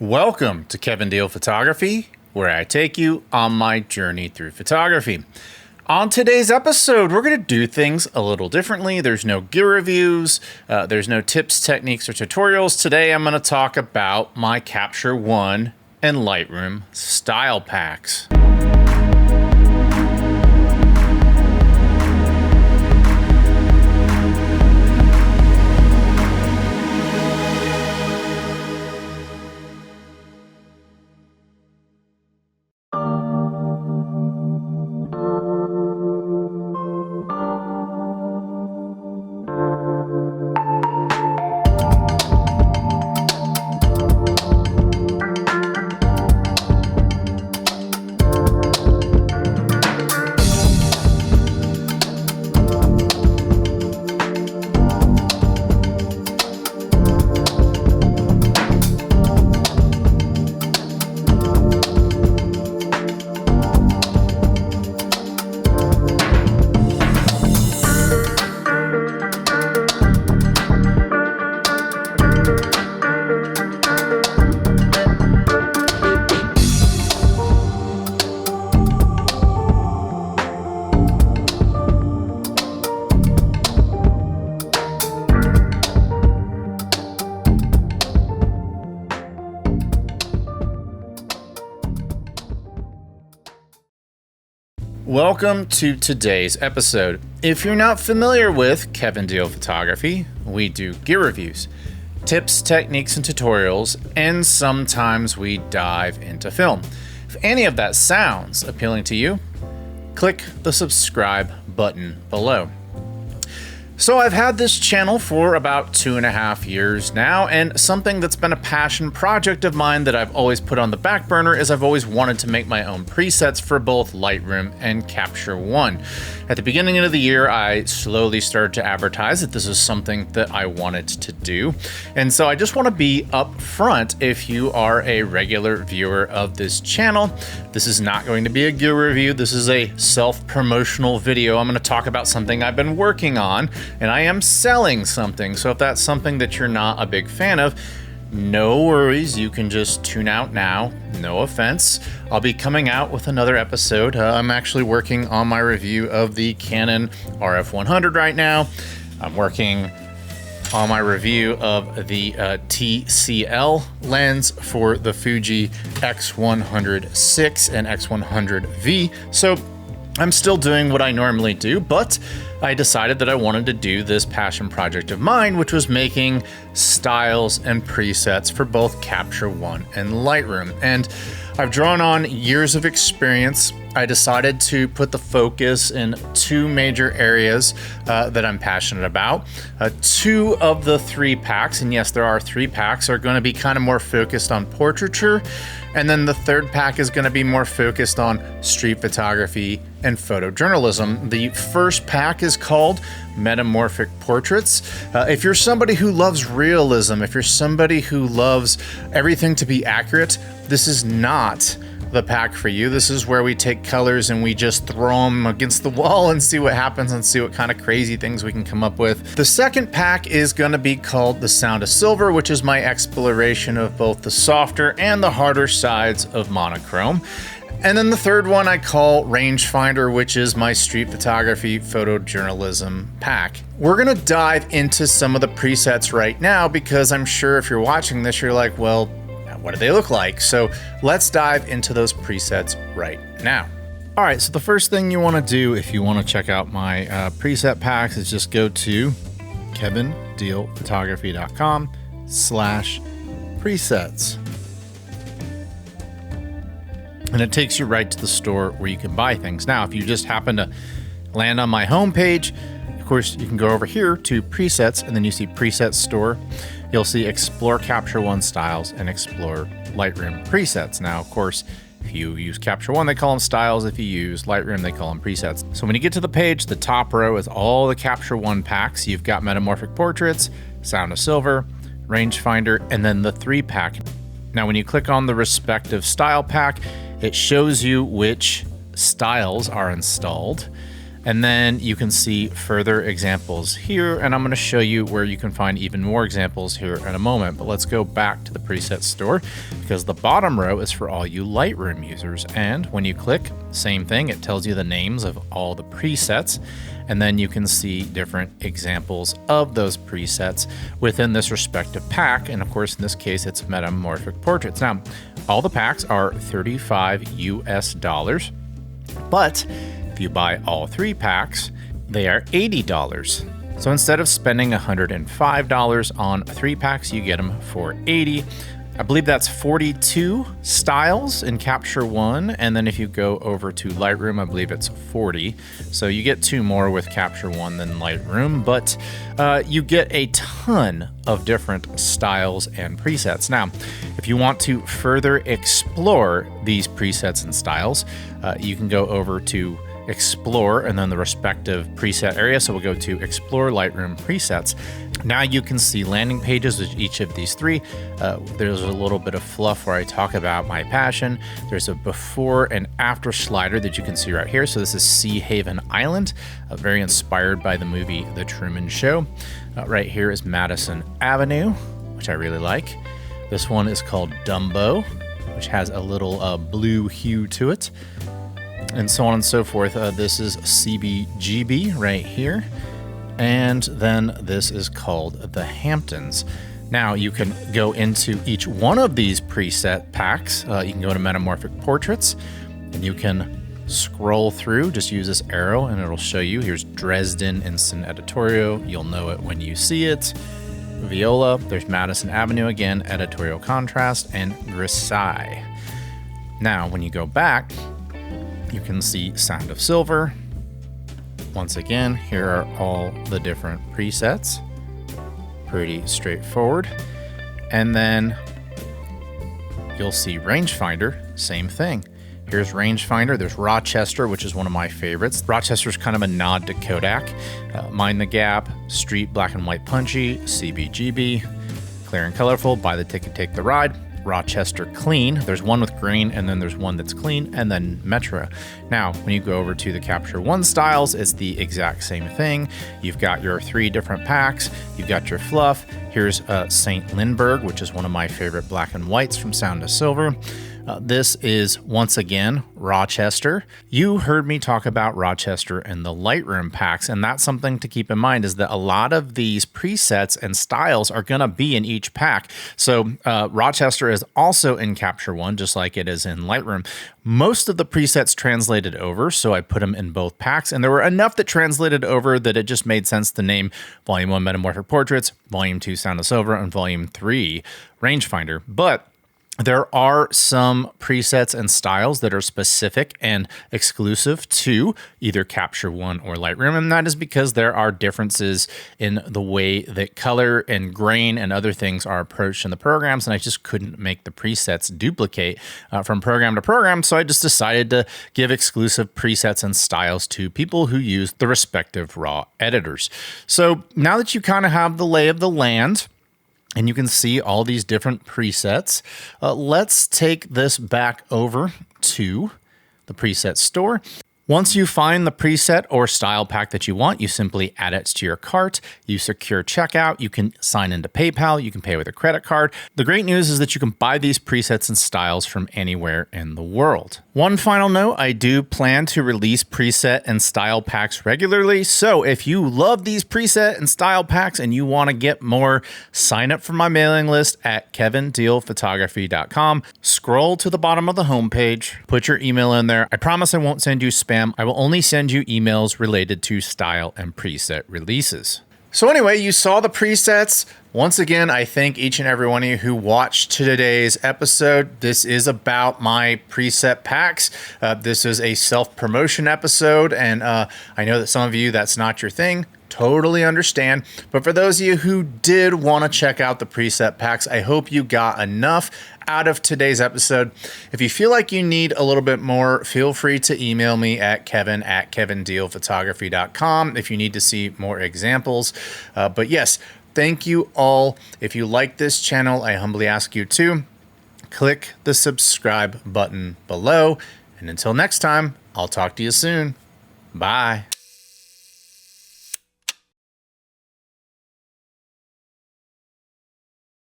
Welcome to Kevin Deal Photography, where I take you on my journey through photography. On today's episode, we're going to do things a little differently. There's no gear reviews, there's no tips, techniques, or tutorials. Today, I'm going to talk about my Capture One and Lightroom style packs. Welcome to today's episode. If you're not familiar with Kevin Deal Photography, we do gear reviews, tips, techniques, and tutorials, and sometimes we dive into film. If any of that sounds appealing to you, click the subscribe button below. So I've had this channel for about 2.5 years now, and something that's been a passion project of mine that I've always put on the back burner is I've always wanted to make my own presets for both Lightroom and Capture One. At the beginning of the year, I slowly started to advertise that this is something that I wanted to do. And so I just want to be upfront if you are a regular viewer of this channel. This is not going to be a gear review. This is a self-promotional video. I'm going to talk about something I've been working on, and I am selling something. So if that's something that you're not a big fan of, no worries, you can just tune out now. No offense. I'll be coming out with another episode. I'm actually working on my review of the Canon RF100 right now. I'm working on my review of the TCL lens for the Fuji X100VI and X100V. So I'm still doing what I normally do, but I decided that I wanted to do this passion project of mine, which was making styles and presets for both Capture One and Lightroom. And I've drawn on years of experience. I decided to put the focus in two major areas that I'm passionate about. Two of the three packs, and yes, there are three packs, are going to be kind of more focused on portraiture. And then the third pack is going to be more focused on street photography and photojournalism. The first pack is called Metamorphic Portraits. If you're somebody who loves realism, if you're somebody who loves everything to be accurate, this is not the pack for you. This is where we take colors and we just throw them against the wall and see what happens and see what kind of crazy things we can come up with. The second pack is going to be called The Sound of Silver, which is my exploration of both the softer and the harder sides of monochrome. And then the third one I call Rangefinder, which is my street photography photojournalism pack. We're gonna dive into some of the presets right now because I'm sure if you're watching this, you're like, well, what do they look like? So let's dive into those presets right now. All right, so the first thing you wanna do if you wanna check out my preset packs is just go to kevindealphotography.com/presets. And it takes you right to the store where you can buy things. Now, if you just happen to land on my homepage, of course, you can go over here to presets, and then you see presets store. You'll see explore Capture One styles and explore Lightroom presets. Now, of course, if you use Capture One, they call them styles. If you use Lightroom, they call them presets. So when you get to the page, the top row is all the Capture One packs. You've got Metamorphic Portraits, Sound of Silver, Rangefinder, and then the 3-pack. Now, when you click on the respective style pack, it shows you which styles are installed. And then you can see further examples here, and I'm going to show you where you can find even more examples here in a moment. But let's go back to the preset store, because the bottom row is for all you Lightroom users. And when you click, same thing, it tells you the names of all the presets, and then you can see different examples of those presets within this respective pack. And of course, in this case, it's metamorphic portraits. Now, all the packs are $35 US, but if you buy all 3 packs, they are $80. So instead of spending $105 on 3 packs, you get them for $80. I believe that's 42 styles in Capture One, and then if you go over to Lightroom, I believe it's 40. So you get 2 more with Capture One than Lightroom, but you get a ton of different styles and presets. Now, if you want to further explore these presets and styles, you can go over to Explore and then the respective preset area. So we'll go to Explore Lightroom Presets. Now you can see landing pages with each of these 3. There's a little bit of fluff where I talk about my passion. There's a before and after slider that you can see right here. So this is Sea Haven Island, very inspired by the movie The Truman Show. Right here is Madison Avenue, which I really like. This one is called Dumbo, which has a little blue hue to it, and so on and so forth. This is CBGB right here. And then this is called the Hamptons. Now you can go into each one of these preset packs. You can go to Metamorphic Portraits, and you can scroll through. Just use this arrow and it'll show you. Here's Dresden Instant Editorial. You'll know it when you see it. Viola, there's Madison Avenue again, Editorial Contrast, and Grisaille. Now when you go back, you can see Sound of Silver. Once again, here are all the different presets. Pretty straightforward. And then you'll see Rangefinder, same thing. Here's Rangefinder. There's Rochester, which is one of my favorites. Rochester's kind of a nod to Kodak. Mind the Gap, Street Black and White Punchy, CBGB, Clear and Colorful, Buy the Ticket, Take the Ride, Rochester Clean. There's one with green, and then there's one that's clean, and then Metro. Now, when you go over to the Capture One styles, it's the exact same thing. You've got your 3 different packs. You've got your fluff. Here's St. Lindbergh, which is one of my favorite black and whites from Sound of Silver. This is, once again, Rochester. You heard me talk about Rochester in the Lightroom packs, and that's something to keep in mind, is that a lot of these presets and styles are going to be in each pack. So Rochester is also in Capture One, just like it is in Lightroom. Most of the presets translated over, so I put them in both packs, and there were enough that translated over that it just made sense to name Volume 1 Metamorphic Portraits, Volume 2 Sound of Silver, and Volume 3 Rangefinder. But there are some presets and styles that are specific and exclusive to either Capture One or Lightroom, and that is because there are differences in the way that color and grain and other things are approached in the programs, and I just couldn't make the presets duplicate from program to program, so I just decided to give exclusive presets and styles to people who use the respective raw editors. So now that you kind of have the lay of the land, and you can see all these different presets, let's take this back over to the preset store. Once you find the preset or style pack that you want, you simply add it to your cart. You secure checkout. You can sign into PayPal. You can pay with a credit card. The great news is that you can buy these presets and styles from anywhere in the world. One final note, I do plan to release preset and style packs regularly. So if you love these preset and style packs and you want to get more, sign up for my mailing list at kevindealphotography.com. Scroll to the bottom of the homepage, put your email in there. I promise I won't send you spam. I will only send you emails related to style and preset releases. So anyway, you saw the presets. Once again, I thank each and every one of you who watched today's episode. This is about my preset packs. This is a self-promotion episode, and I know that some of you, that's not your thing. Totally understand. But for those of you who did want to check out the preset packs, I hope you got enough out of today's episode. If you feel like you need a little bit more, feel free to email me at kevin@kevindealphotography.com if you need to see more examples. But yes, thank you all. If you like this channel, I humbly ask you to click the subscribe button below. And until next time, I'll talk to you soon. Bye.